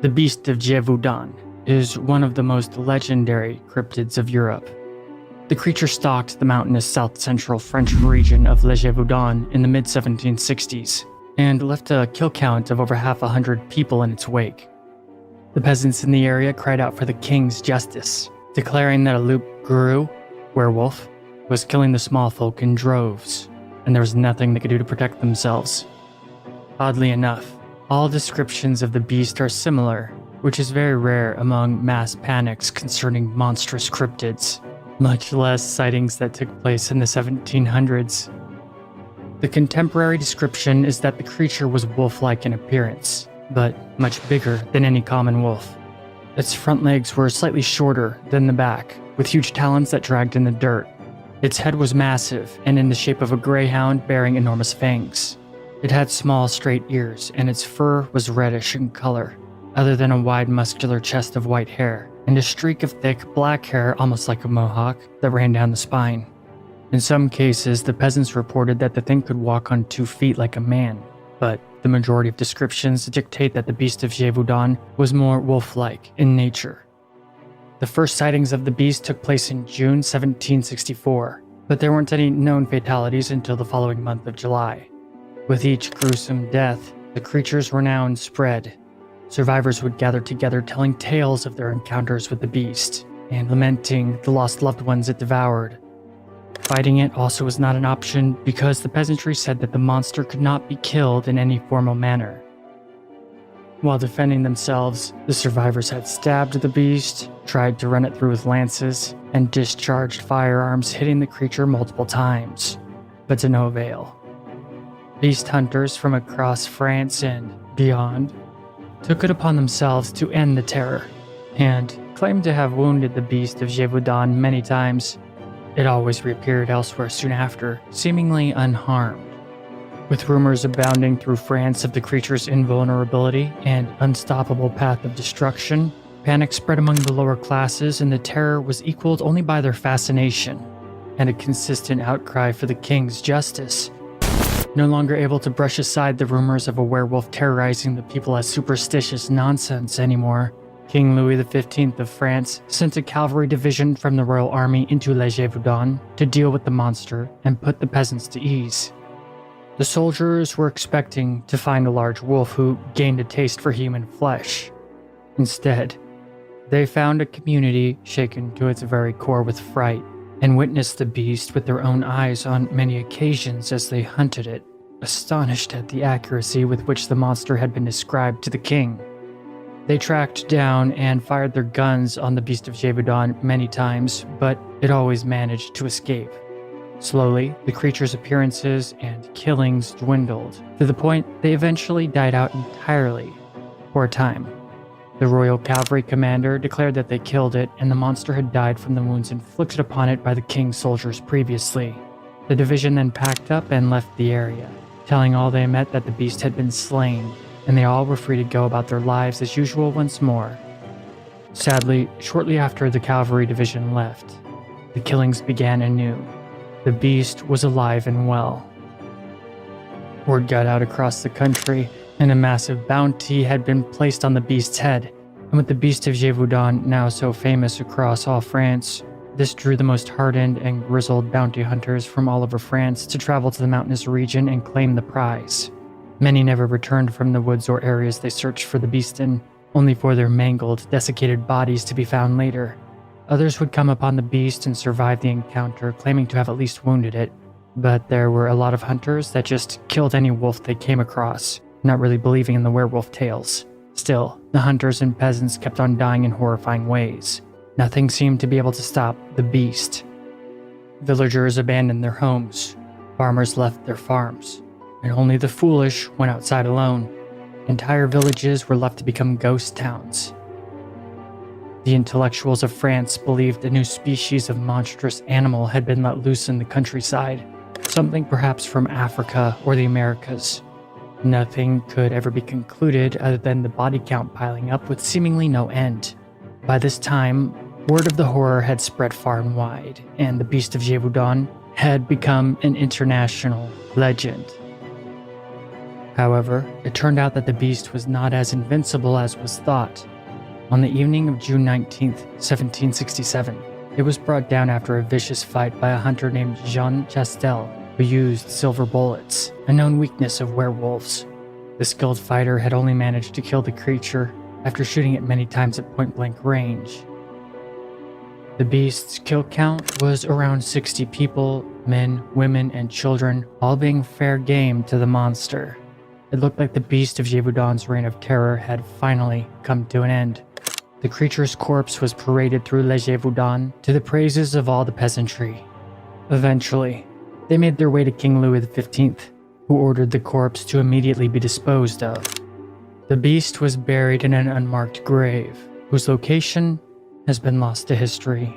The Beast of Gévaudan is one of the most legendary cryptids of Europe. The creature stalked the mountainous south-central French region of Le Gévaudan in the mid-1760s and left a kill count of over 100 people in its wake. The peasants in the area cried out for the king's justice, declaring that a loup-garou, werewolf, was killing the small folk in droves, and there was nothing they could do to protect themselves. Oddly enough, all descriptions of the beast are similar, which is very rare among mass panics concerning monstrous cryptids, much less sightings that took place in the 1700s. The contemporary description is that the creature was wolf-like in appearance, but much bigger than any common wolf. Its front legs were slightly shorter than the back, with huge talons that dragged in the dirt. Its head was massive and in the shape of a greyhound bearing enormous fangs. It had small, straight ears, and its fur was reddish in color, other than a wide, muscular chest of white hair, and a streak of thick, black hair almost like a mohawk that ran down the spine. In some cases, the peasants reported that the thing could walk on 2 feet like a man, but the majority of descriptions dictate that the Beast of Gévaudan was more wolf-like in nature. The first sightings of the beast took place in June 1764, but there weren't any known fatalities until the following month of July. With each gruesome death, the creature's renown spread. Survivors would gather together telling tales of their encounters with the beast, and lamenting the lost loved ones it devoured. Fighting it also was not an option because the peasantry said that the monster could not be killed in any formal manner. While defending themselves, the survivors had stabbed the beast, tried to run it through with lances, and discharged firearms hitting the creature multiple times, but to no avail. Beast hunters from across France and beyond took it upon themselves to end the terror, and claimed to have wounded the Beast of Gévaudan many times. It always reappeared elsewhere soon after, seemingly unharmed. With rumors abounding through France of the creature's invulnerability and unstoppable path of destruction, panic spread among the lower classes, and the terror was equaled only by their fascination and a consistent outcry for the king's justice. No longer able to brush aside the rumors of a werewolf terrorizing the people as superstitious nonsense anymore, King Louis XV of France sent a cavalry division from the royal army into Le Gévaudan to deal with the monster and put the peasants to ease. The soldiers were expecting to find a large wolf who gained a taste for human flesh. Instead, they found a community shaken to its very core with fright, and witnessed the beast with their own eyes on many occasions as they hunted it, astonished at the accuracy with which the monster had been described to the king. They tracked down and fired their guns on the Beast of Gévaudan many times, but it always managed to escape. Slowly, the creature's appearances and killings dwindled, to the point they eventually died out entirely, for a time. The royal cavalry commander declared that they killed it, and the monster had died from the wounds inflicted upon it by the king's soldiers previously. The division then packed up and left the area, telling all they met that the beast had been slain, and they all were free to go about their lives as usual once more. Sadly, shortly after the cavalry division left, the killings began anew. The beast was alive and well. Word got out across the country, and a massive bounty had been placed on the beast's head, and with the Beast of Gévaudan now so famous across all France, this drew the most hardened and grizzled bounty hunters from all over France to travel to the mountainous region and claim the prize. Many never returned from the woods or areas they searched for the beast in, only for their mangled, desiccated bodies to be found later. Others would come upon the beast and survive the encounter, claiming to have at least wounded it, but there were a lot of hunters that just killed any wolf they came across, not really believing in the werewolf tales. Still, the hunters and peasants kept on dying in horrifying ways. Nothing seemed to be able to stop the beast. Villagers abandoned their homes, farmers left their farms, and only the foolish went outside alone. Entire villages were left to become ghost towns. The intellectuals of France believed a new species of monstrous animal had been let loose in the countryside, something perhaps from Africa or the Americas. Nothing could ever be concluded other than the body count piling up with seemingly no end. By this time, word of the horror had spread far and wide, and the Beast of Gévaudan had become an international legend. However, it turned out that the beast was not as invincible as was thought. On the evening of June 19, 1767, it was brought down after a vicious fight by a hunter named Jean Chastel, who used silver bullets, a known weakness of werewolves. The skilled fighter had only managed to kill the creature after shooting it many times at point-blank range. The beast's kill count was around 60 people, men, women, and children, all being fair game to the monster. It looked like the beast of Gévaudan's reign of terror had finally come to an end. The creature's corpse was paraded through Les Gévaudan to the praises of all the peasantry. Eventually, they made their way to King Louis XV, who ordered the corpse to immediately be disposed of. The beast was buried in an unmarked grave, whose location has been lost to history.